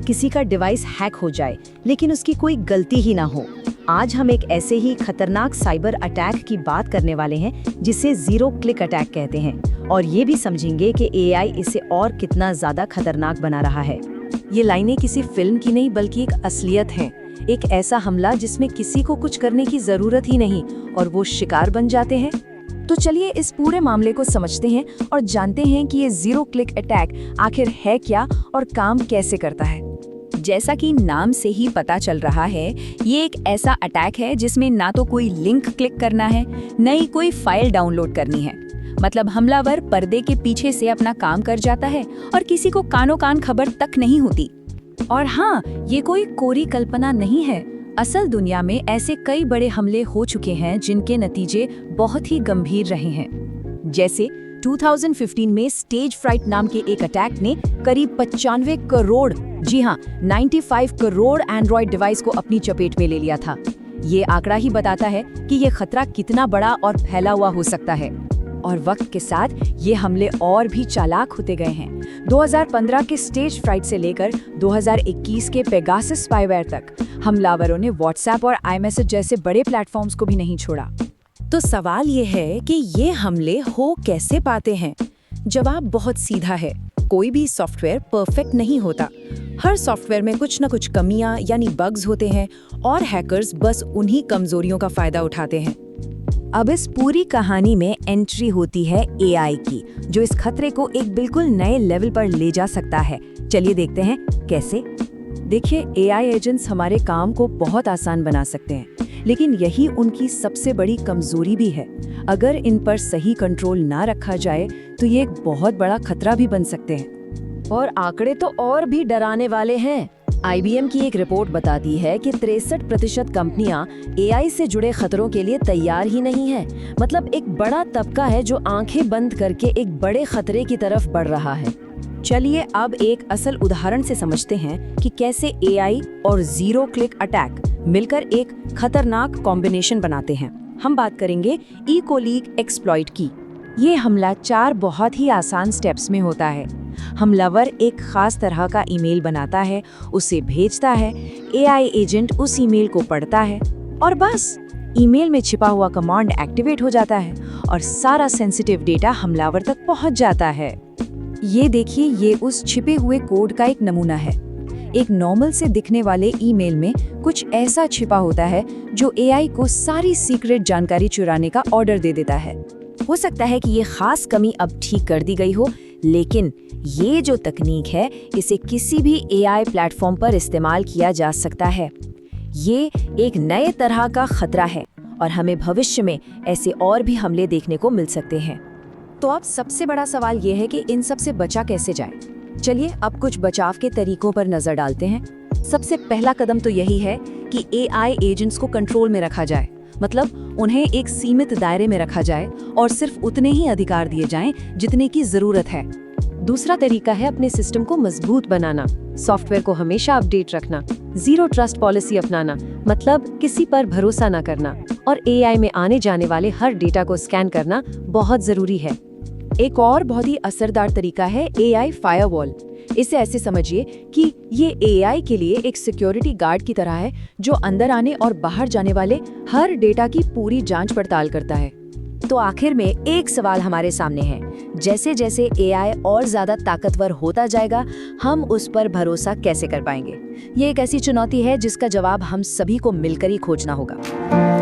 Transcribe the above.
किसी का device hack हो जाए लेकिन उसकी कोई गलती ही ना हो। आज हम एक ऐसे ही खतरनाक साइबर अटैक की बात करने वाले हैं जिसे जीरो क्लिक अटैक कहते हैं, और ये भी समझेंगे कि एआई इसे और कितना ज्यादा खतरनाक बना रहा है। ये लाइनें किसी फिल्म की नहीं बल्कि एक असलियत है। एक ऐसा हमला जिसमें किसी को कुछ करने की जरूरत ही नहीं और वो शिकार बन जाते हैं। तो चलिए इस पूरे मामले को समझते हैं और जानते हैं कि ये जीरो क्लिक अटैक आखिर है क्या और काम कैसे करता है। जैसा कि नाम से ही पता चल रहा है, ये एक ऐसा अटैक है जिसमें ना तो कोई लिंक क्लिक करना है, न ही कोई फाइल डाउनलोड करनी है। मतलब हमलावर पर्दे के पीछे से अपना काम कर जाता है और किसी को कानो कान खबर तक नहीं होती। और हाँ, ये कोई कोरी कल्पना नहीं है। असल दुनिया में ऐसे कई बड़े हमले हो चुके हैं जिनके नतीजे बहुत ही गंभीर रहे हैं। जैसे 2015 में स्टेज फ्राइट नाम के एक अटैक ने करीब 95 करोड़, जी हाँ 95 करोड़ एंड्रॉयड डिवाइस को अपनी चपेट में ले लिया था। ये आंकड़ा ही बताता है कि ये खतरा कितना बड़ा और फैला हुआ हो सकता है। और वक्त के साथ ये हमले और भी चालाक होते गए हैं। 2015 के स्टेज फ्राइट से लेकर 2021 के पेगासस स्पाईवेयर तक हमलावरों ने व्हाट्सएप और iMessage जैसे बड़े प्लेटफॉर्म्स को भी नहीं छोड़ा। तो सवाल ये है कि ये हमले हो कैसे पाते हैं? जवाब बहुत सीधा है। कोई भी सॉफ्टवेयर परफेक्ट नहीं होता। हर सॉफ्टवेयर में कुछ न कुछ कमियां यानी बग्स होते हैं और हैकर्स बस उन्हीं कमजोरियों का फायदा उठाते हैं। अब इस पूरी कहानी में एंट्री होती है एआई की, जो इस खतरे को एक बिल्कुल नए लेवल पर ले जा सकता है। चलिए देखते हैं कैसे। देखिए, एआई एजेंट्स हमारे काम को बहुत आसान बना सकते हैं, लेकिन यही उनकी सबसे बड़ी कमजोरी भी है। अगर इन पर सही कंट्रोल ना रखा जाए तो ये एक बहुत बड़ा खतरा भी बन सकते हैं। और आंकड़े तो और भी डराने वाले हैं। IBM की एक रिपोर्ट बताती है कि 63% कंपनियां एआई से जुड़े खतरों के लिए तैयार ही नहीं है। मतलब एक बड़ा तबका है जो आंखें बंद करके एक बड़े खतरे की तरफ बढ़ रहा है। चलिए अब एक असल उदाहरण से समझते हैं कि कैसे एआई और जीरो क्लिक अटैक मिलकर एक खतरनाक कॉम्बिनेशन बनाते हैं। हम बात करेंगे ई कोलीग एक्सप्लॉइट की। ये हमला 4 बहुत ही आसान स्टेप्स में होता है। हमलावर एक खास तरह का ईमेल बनाता है, उसे भेजता है, एआई एजेंट उस ईमेल को पढ़ता है और बस ईमेल में छिपा हुआ कमांड एक्टिवेट हो जाता है और सारा सेंसिटिव डेटा हमलावर तक पहुंच जाता है। ये देखिए, ये उस छिपे हुए कोड का एक नमूना है। एक नॉर्मल से दिखने वाले ईमेल में कुछ ऐसा छिपा होता है जो एआई को सारी सीक्रेट जानकारी चुराने का ऑर्डर दे देता है। हो सकता है कि ये खास कमी अब ठीक कर दी गई हो, लेकिन ये जो तकनीक है इसे किसी भी एआई प्लेटफॉर्म पर इस्तेमाल किया जा सकता है। ये एक नए तरह का खतरा है और हमें भविष्य में ऐसे और भी हमले देखने को मिल सकते हैं। तो अब सबसे बड़ा सवाल ये है कि इन सब से बचा कैसे जाए। चलिए अब कुछ बचाव के तरीकों पर नजर डालते हैं। सबसे पहला कदम तो यही है कि एआई एजेंट्स को कंट्रोल में रखा जाए। मतलब उन्हें एक सीमित दायरे में रखा जाए और सिर्फ उतने ही अधिकार दिए जाएं जितने की जरूरत है। दूसरा तरीका है अपने सिस्टम को मजबूत बनाना। सॉफ्टवेयर को हमेशा अपडेट रखना, जीरो ट्रस्ट पॉलिसी अपनाना, मतलब किसी पर भरोसा न करना, और एआई में आने जाने वाले हर डेटा को स्कैन करना बहुत जरूरी है। एक और बहुत ही असरदार तरीका है एआई फायरवॉल। इसे ऐसे समझिए कि ये एआई के लिए एक सिक्योरिटी गार्ड की तरह है जो अंदर आने और बाहर जाने वाले हर डेटा की पूरी जांच पड़ताल करता है। तो आखिर में एक सवाल हमारे सामने है, जैसे जैसे एआई और ज्यादा ताकतवर होता जाएगा, हम उस पर भरोसा कैसे कर पाएंगे? ये एक ऐसी चुनौती है जिसका जवाब हम सभी को मिलकर ही खोजना होगा।